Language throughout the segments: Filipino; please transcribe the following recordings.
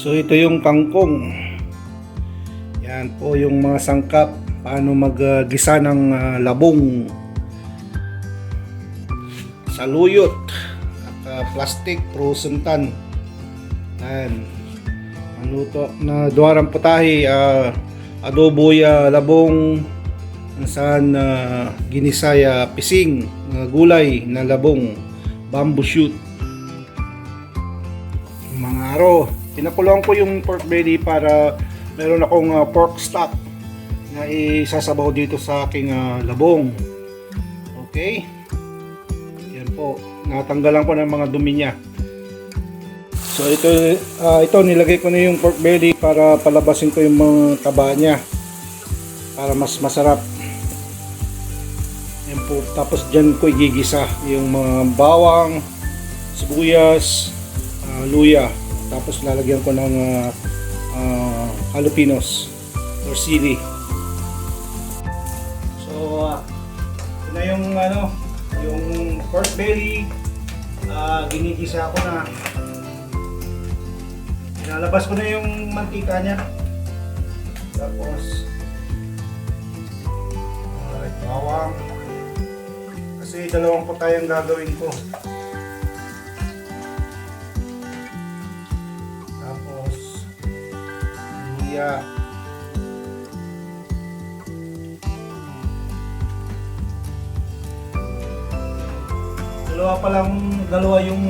So ito yung kangkong. Yan po yung mga sangkap. Paano maggisa ng labong. Saluyot. Plastic, frozen tan. Yan. Maluto na duwarang putahe. Adobo ya labong. Saan ginisaya pising. Gulay na labong. Bamboo shoot. Mga araw. Pinakuloan ko yung pork belly para meron akong pork stock na isasabaw dito sa aking labong. Okay? Yan po. Natanggalan ko ng mga dumi niya. So ito nilagay ko na yung pork belly para palabasin ko yung mga taba niya para mas masarap. Yan po. Tapos dyan ko igigisa yung mga bawang, sibuyas, luya. Tapos lalagyan ko ng jalapenos or sili. So ito na yung yung pork belly. Ginigisa ko na. Nalabas ko na yung mantika niya. Tapos bawang. Kasi dalawang putay ang gagawin ko. Tapos luya. Dalawa yung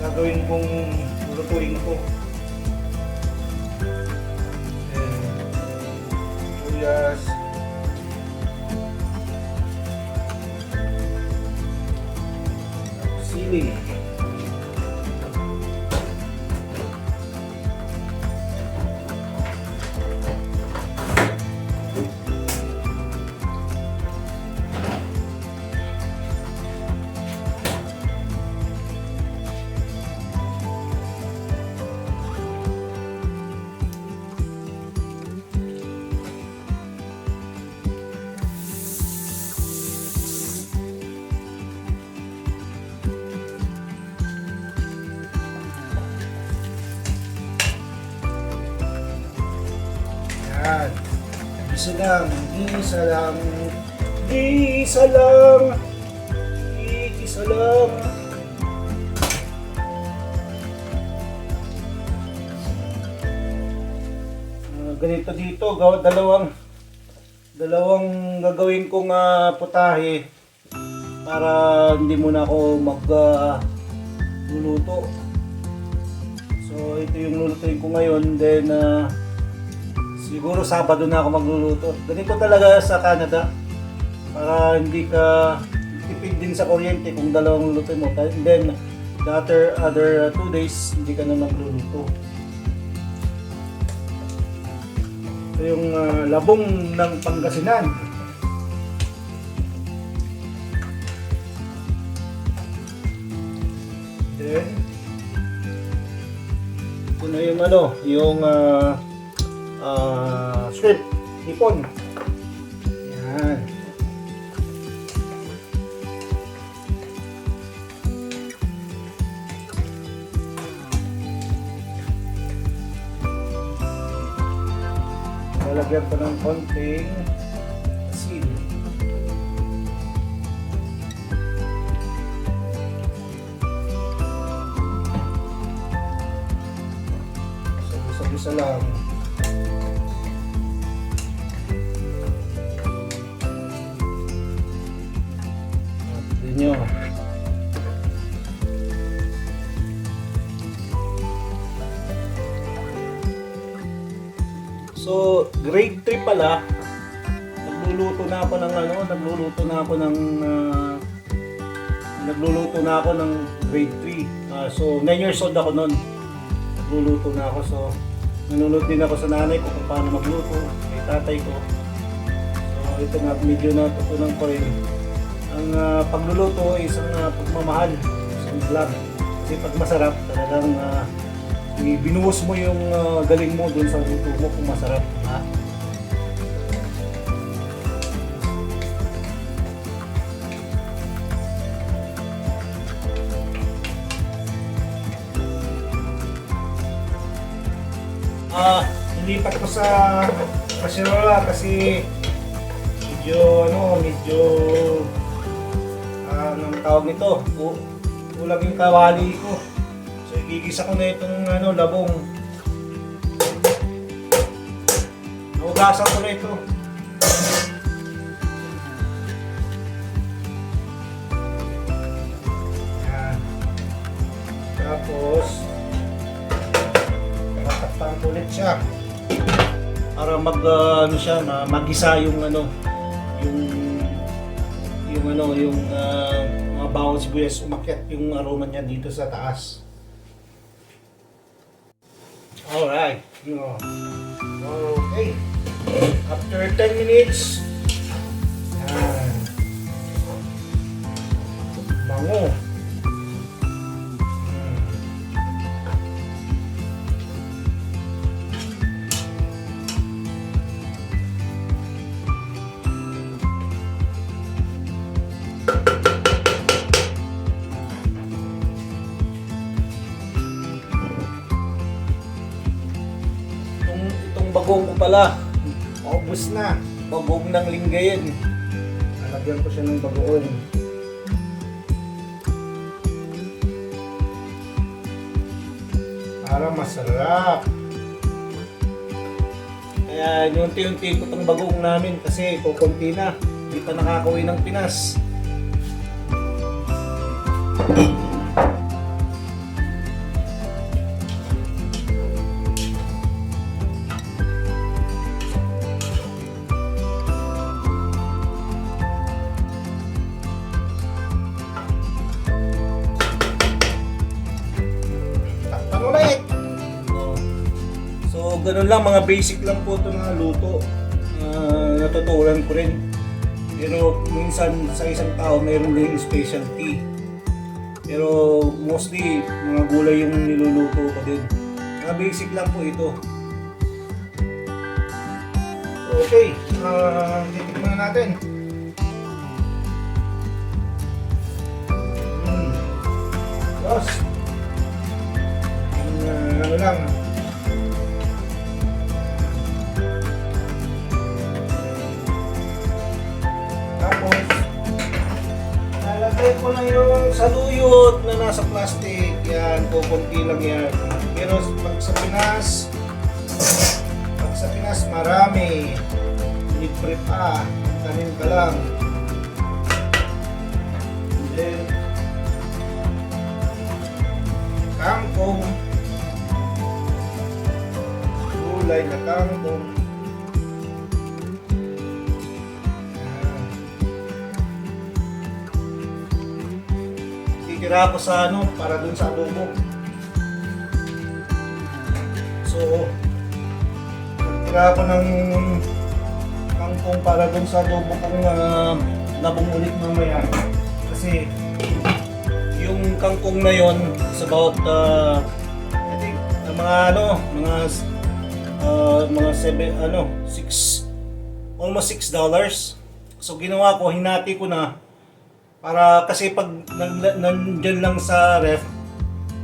gagawin kong lutuin ko. Luyas. Sili. Yan. Isa lang. Isa lang. Isa lang. Isa lang. Ganito dito. Dalawang gagawin kong putahe para hindi muna ako magluluto. So ito yung lulutuin ko ngayon. Then siguro Sabado na ako magluluto. Ganito talaga sa Canada. Para hindi ka tipid din sa kuryente kung dalawang lulutuin mo. And then, the other 2 days, hindi ka na magluluto. Ito yung labong ng Pangasinan. Then, ito na yung shrimp, hipon. Yan. Lalagyan ko ng konting asin. Isa lang. Nyo. So, grade 3 pala. Nagluluto na ako ng grade 3. So, 9 years old ako noon. Nagluluto na ako. So, nanonood din ako sa nanay ko kung paano magluto. Kay tatay ko. So, ito nga, medyo natutunan ko rin. Ang pagluluto ay isang pagmamahal, isang vlog. Kasi pag masarap, talagang binuhos mo yung galing mo dun sa luto mo kung masarap. Ha? nilipat ko sa kasirola kasi medyo anong tawag nito, kulang yung kawali ko. So igigisa ko na itong labong. Naugasan ko na ito. Yan. Tapos tatakpan ko ulit siya para magisa yung mga bawang sibuyas, umakyat yung aroma niya dito sa taas. Alright. Okay. After 10 minutes, yan. Bango. Itong bagong ko pala, maubos na. Bagong ng linggayin. Nalagyan ko siya ng bagoong. Para masarap. Kaya unti-unti ko itong bagong namin kasi kukunti na. Hindi pa nakakauwi ng Pinas. So, ganun lang, mga basic lang po ito na luto. Natutunan ko rin. Pero minsan sa isang tao mayroon din specialty. Pero mostly mga gulay yung niluluto ko din. Mga basic lang po ito. Okay, titikman na natin. Tapos, ano lang. Tapos, nalagay ko na yung saluyot na nasa plastic. Yan, kukunti lang yan. Pero pag sa Pinas, marami. Libre pa. Tanim ka lang. And then, kangkong. Gulay na kangkong. Titira ko sa para dun sa adobo. So, titira ko ng kangkong para dun sa adobo kung labong ulit mamaya. Kasi yung kangkong na yon is about I think mga 6 almost $6. So ginawa ko, hinati ko na para kasi pag nandyan lang sa ref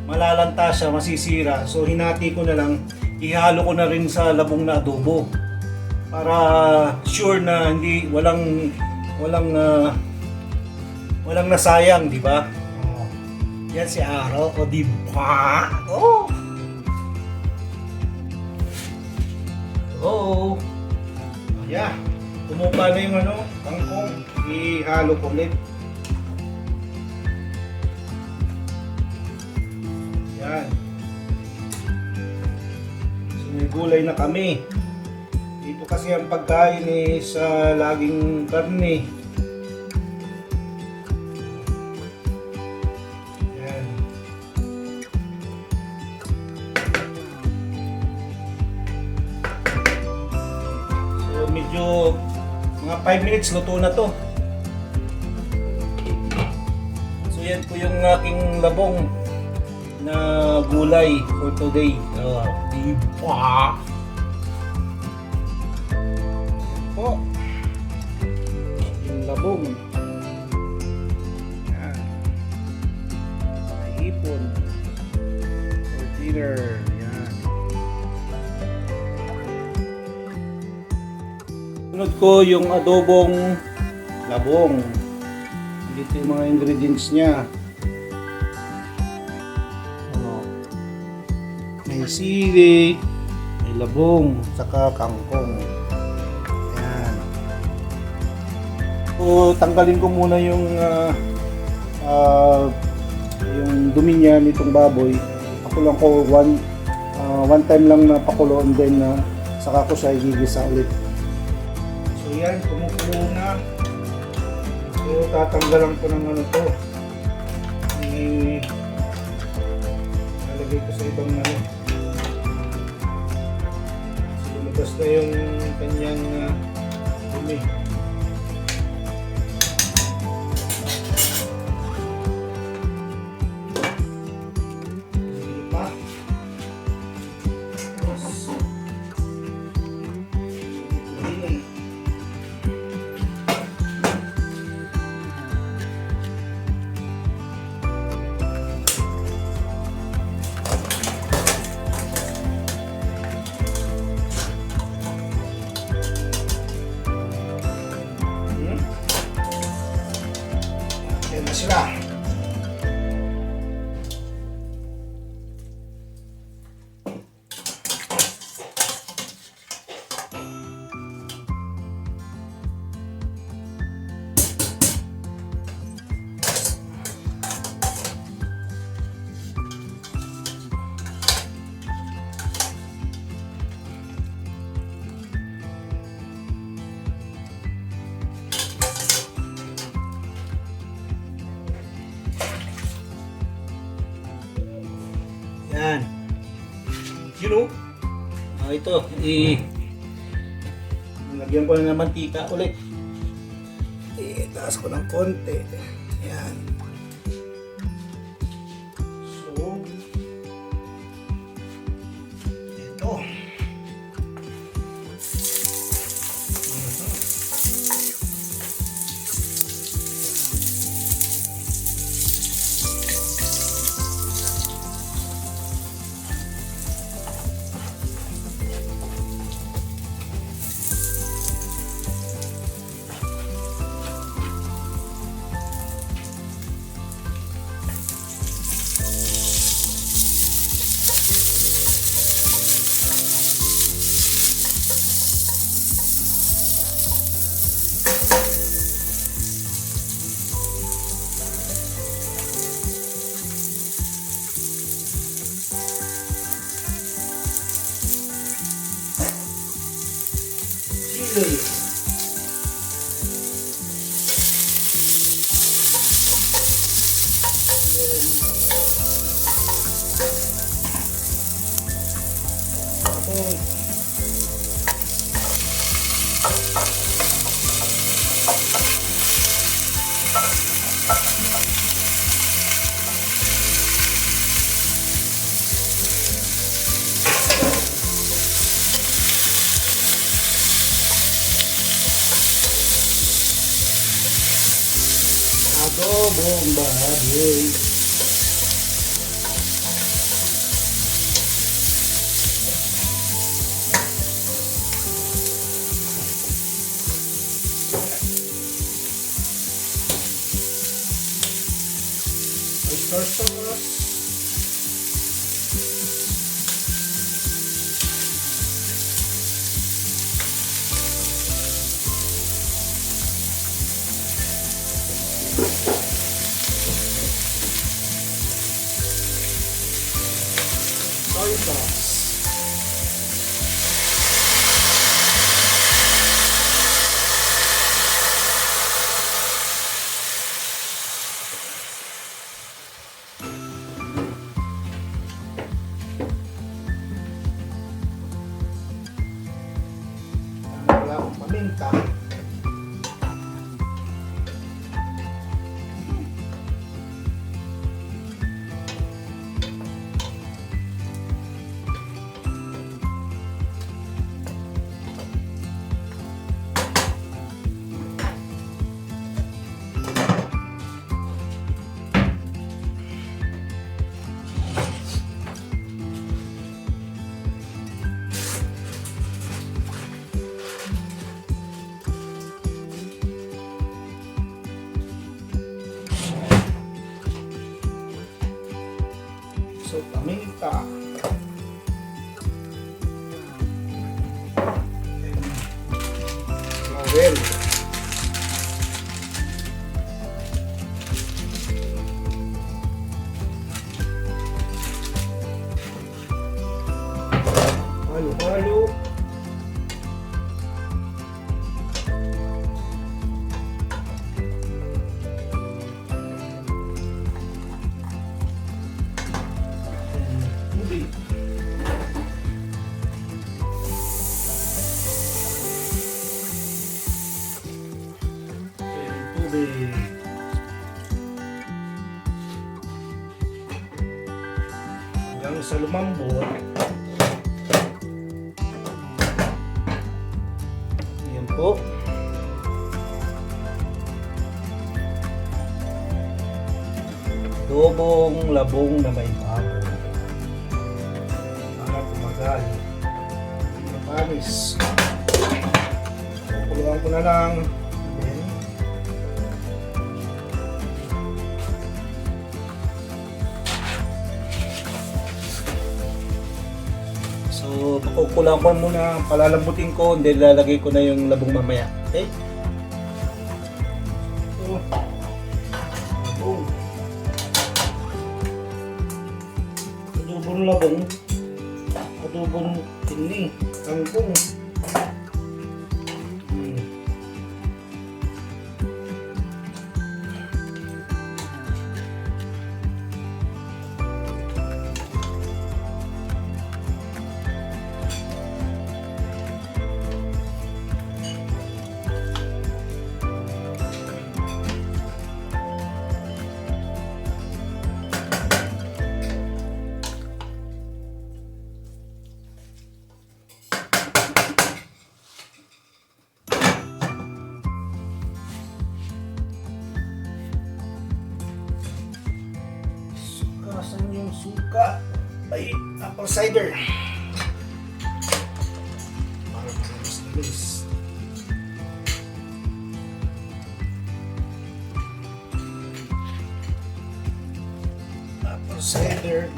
malalanta siya, masisira. So hinati ko na lang, ihalo ko na rin sa labong na adobo para sure na walang nasayang, di ba? Yan si Aro, o di ba? Oh! Oh! Yeah. Tumupa na yung kangkong. Ihalo ko ulit. Yan. So may gulay na kami. Dito kasi ang pagkain sa laging karne. Medyo mga 5 minutes luto na to. So yan po yung aking labong na gulay for today. Diba? Yan po yung labong. Yan. May ipon for dinner. Yan. Sunod ko yung adobong labong. Dito yung mga ingredients niya. May sili, may labong, saka kangkong. Ayan. So, tanggalin ko muna yung dumi niya nitong baboy. Pakulang ko one time lang na pakulo and then saka ko siya igigisa ulit. So yan, kumukulo na. So tatanggalan ko ng ano to. Nalagay ko sa ibang ano. So lumabas na yung kanyang dumi. Yan na sila. Yan. You know? Ito, lagyan ko na ng mantika ulit. Itaas ko ng konti. Yan. So, ito. Chili. Adobong baboy. Oyster sauce. Soy sauce. Wala akong paminta. So, paminta. Laurel. Halo-halo. Tubig. Tubig. Hanggang sa lumambot. Yan po. Adobong labong na may baboy. Para tumagal. Mapanis. Kuluan ko na lang. Then, so, pakukulang ko muna, palalambutin ko, then lalagay ko na yung labong mamaya. Okay? So, labong. Adobong labong. Adobong tining. Kangkong. Saan yung suka? Ay, apple cider. Para mas-mas. Apple cider.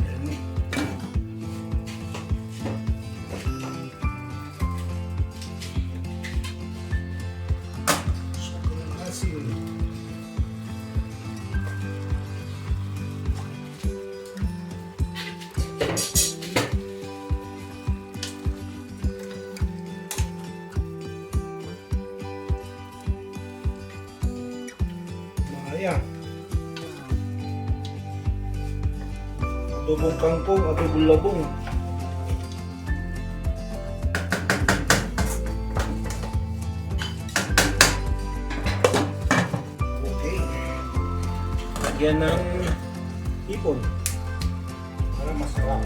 Suka ng asin. Ayan. Adobong kangkong, adobong labong. Okay. Lagyan ng ipon para masarap.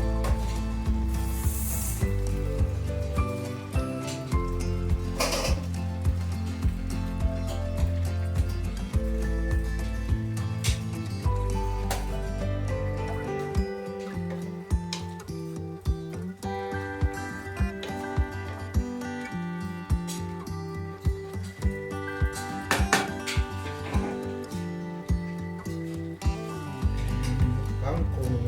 Kangkong.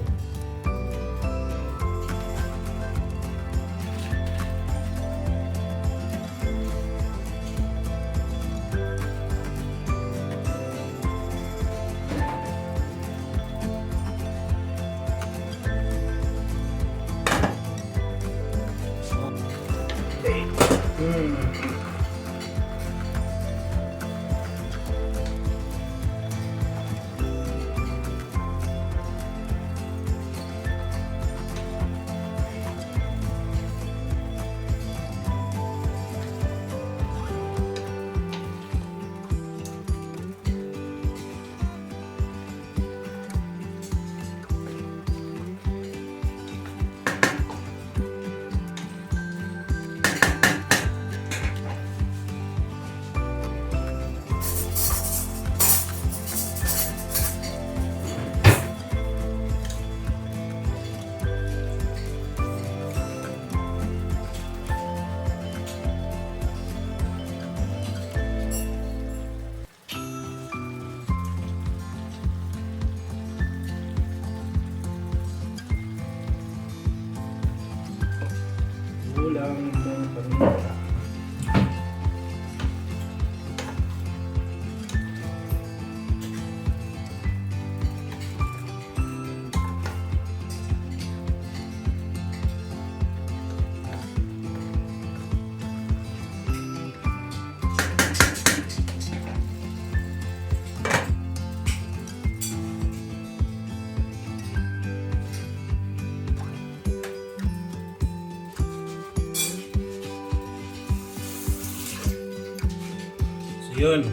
Yun.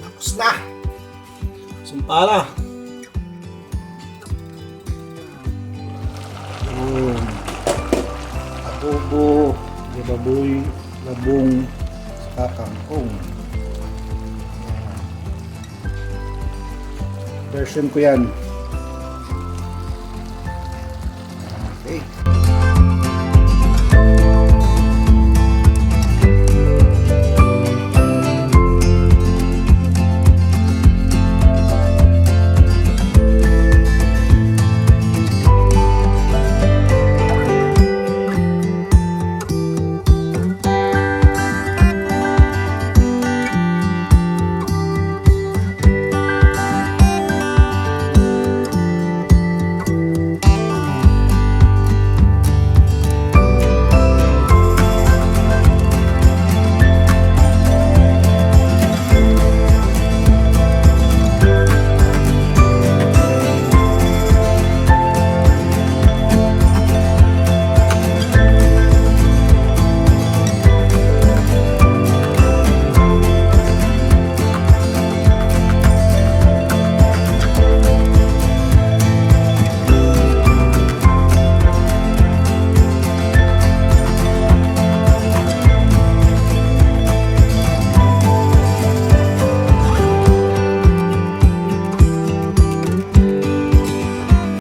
Tapos na. Sumpala. Yun. Adobo, baboy, labong, saka kangkong. Version ko yan.